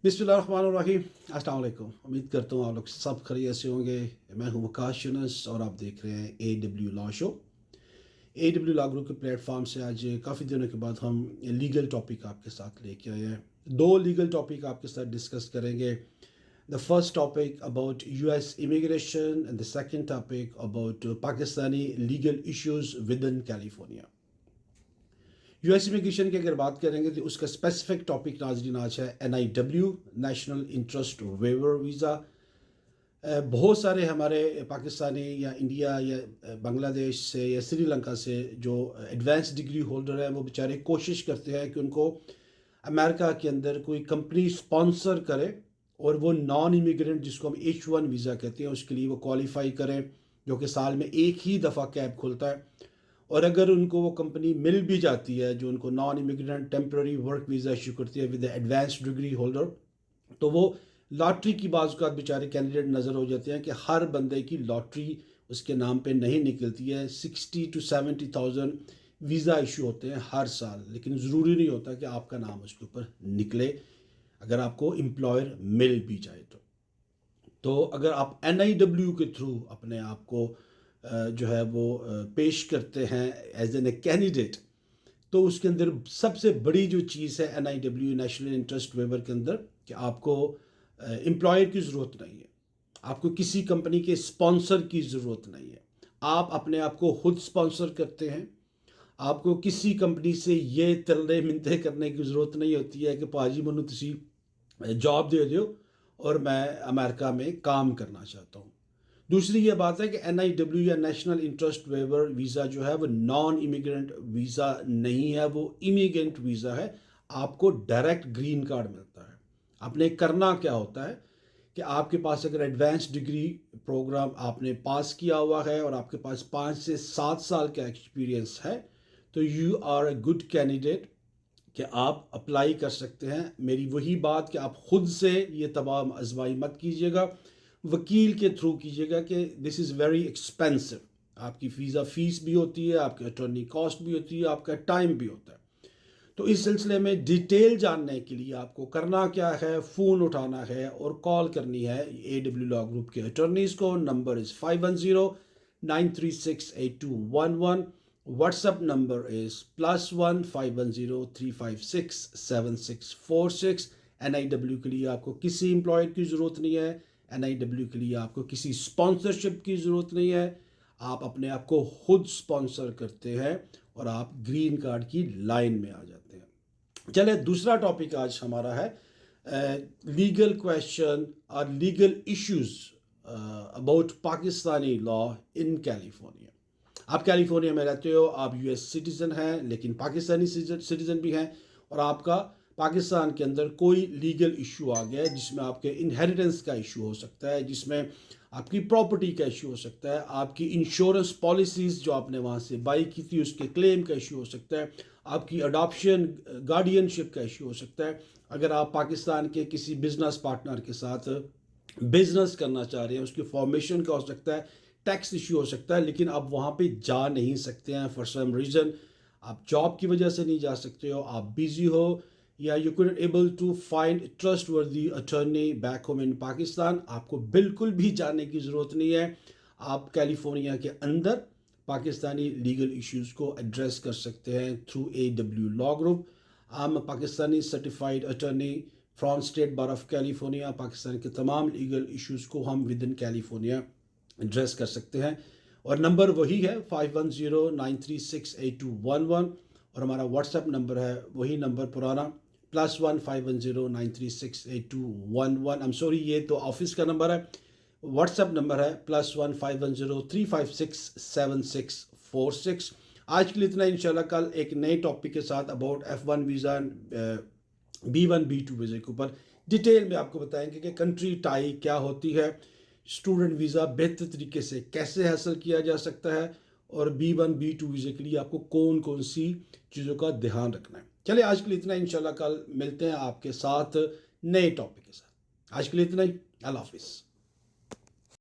बिस्मिल्लाहिर्रहमानिर्रहीम। अस्सलाम वालेकुम। उम्मीद करता हूँ आप लोग सब खैरियत से होंगे। मैं हूँ वकाश यूनुस और आप देख रहे हैं AW law show. AW law group के प्लेटफॉर्म से आज काफ़ी दिनों के बाद हम लीगल टॉपिक आपके साथ लेके आए हैं। दो लीगल टॉपिक आपके साथ डिस्कस करेंगे। The first topic about US immigration and the second topic about Pakistani legal issues with in California. US immigration की अगर बात करेंगे तो उसका स्पेसिफिक टॉपिक नाज़रीन आज है NIW national interest waiver visa. बहुत सारे हमारे पाकिस्तानी या इंडिया या बांग्लादेश से या श्रीलंका से जो एडवांस डिग्री होल्डर हैं वो बेचारे कोशिश करते हैं कि उनको अमेरिका के अंदर कोई कंपनी स्पॉन्सर करे और वो नॉन इमिग्रेंट जिसको हम H1 वीज़ा कहते हैं उसके लिए वो क्वालिफाई करें, जो कि साल में एक ही दफ़ा कैब खुलता है। और अगर उनको वो कंपनी मिल भी जाती है जो उनको non immigrant temporary work visa issue करती है विद एडवांस डिग्री होल्डर, तो वो लॉटरी की बाज़ बेचारे कैंडिडेट नज़र हो जाते हैं कि हर बंदे की लॉटरी उसके नाम पे नहीं निकलती है। 60 to 70,000 वीज़ा इशू होते हैं हर साल, लेकिन ज़रूरी नहीं होता कि आपका नाम उसके ऊपर निकले अगर आपको एम्प्लॉयर मिल भी जाए तो अगर आप NIW के थ्रू अपने आप को जो है वो पेश करते हैं एज एन ए कैंडिडेट, तो उसके अंदर सबसे बड़ी जो चीज़ है NIW नेशनल इंटरेस्ट वेवर के अंदर कि आपको एम्प्लॉयर की ज़रूरत नहीं है, आपको किसी कंपनी के स्पॉन्सर की ज़रूरत नहीं है। आप अपने आप को खुद स्पॉन्सर करते हैं। आपको किसी कंपनी से ये तरले मिनते करने की ज़रूरत नहीं होती है कि पाजी मनु तुसी जॉब दे दो और मैं अमेरिका में काम करना चाहता हूँ। दूसरी ये बात है कि NIW या नेशनल इंटरेस्ट वेवर वीज़ा जो है वो नॉन इमिग्रेंट वीज़ा नहीं है, वो इमिग्रेंट वीज़ा है। आपको डायरेक्ट ग्रीन कार्ड मिलता है। आपने करना क्या होता है कि आपके पास अगर एडवांस डिग्री प्रोग्राम आपने पास किया हुआ है और आपके पास 5 से 7 साल का एक्सपीरियंस है तो you are a good candidate कि आप अप्लाई कर सकते हैं। मेरी वही बात कि आप खुद से ये तमाम आजमाई मत कीजिएगा, वकील के थ्रू कीजिएगा कि दिस इज़ वेरी एक्सपेंसिव। आपकी वीज़ा फ़ीस भी होती है, आपकी अटॉर्नी कॉस्ट भी होती है, आपका टाइम भी होता है। तो इस सिलसिले में डिटेल जानने के लिए आपको करना क्या है, फ़ोन उठाना है और कॉल करनी है AW लॉ ग्रुप के अटॉर्नीज़ को। Number is 510-936-8211। WhatsApp number is +1 510-356-7646। NIW के लिए आपको किसी एम्प्लॉयर की ज़रूरत नहीं है। NIW के लिए आपको किसी स्पॉन्सरशिप की ज़रूरत नहीं है। आप अपने आप को खुद स्पॉन्सर करते हैं और आप ग्रीन कार्ड की लाइन में आ जाते हैं। चले दूसरा टॉपिक आज हमारा है लीगल क्वेश्चन और legal issues about Pakistani law in California. आप कैलिफोर्निया में रहते हो, आप US सिटीज़न हैं लेकिन पाकिस्तानी सिटीज़न भी हैं, और आपका पाकिस्तान के अंदर कोई लीगल इशू आ गया है जिसमें आपके इनहेरिटेंस का इशू हो सकता है, जिसमें आपकी प्रॉपर्टी का इशू हो सकता है, आपकी इंश्योरेंस पॉलिसीज़ जो आपने वहाँ से बाई की थी उसके क्लेम का इशू हो सकता है, आपकी अडॉप्शन गार्डियनशिप का इशू हो सकता है। अगर आप पाकिस्तान के किसी बिजनेस पार्टनर के साथ बिजनेस करना चाह रहे हैं उसकी फॉर्मेशन का हो सकता है, टैक्स इशू हो सकता है, लेकिन आप वहाँ पे जा नहीं सकते हैं फॉर सम रीज़न। आप जॉब की वजह से नहीं जा सकते हो, आप बिजी हो, या you could able to find trustworthy attorney back home in Pakistan. आपको बिल्कुल भी जाने की ज़रूरत नहीं है। आप कैलिफोर्निया के अंदर पाकिस्तानी लीगल इश्यूज़ को एड्रेस कर सकते हैं through AW law group. I'm a Pakistani certified attorney from state bar of California. Pakistan के तमाम लीगल इश्यूज़ को हम विद इन कैलिफोर्निया एड्रेस कर सकते हैं, और नंबर वही है 510-936-8211, और हमारा व्हाट्सएप नंबर है वही नंबर पुराना +1 510-936-8211। आई एम सॉरी, ये तो ऑफिस का नंबर है। व्हाट्सएप नंबर है +1 510-356-7646। आज के लिए इतना। इंशाल्लाह कल एक नए टॉपिक के साथ about F1 visa, B1 B2 visa के ऊपर डिटेल में आपको बताएंगे कि कंट्री टाई क्या होती है, स्टूडेंट वीज़ा बेहतर तरीके से कैसे हासिल किया जा सकता है, और B1 B2 वीज़े के लिए आपको कौन कौन सी चीज़ों का ध्यान रखना है। चलिए आज के लिए इतना। इंशाल्लाह कल मिलते हैं आपके साथ नए टॉपिक के साथ। आज के लिए इतना ही। अल्लाह हाफिज़।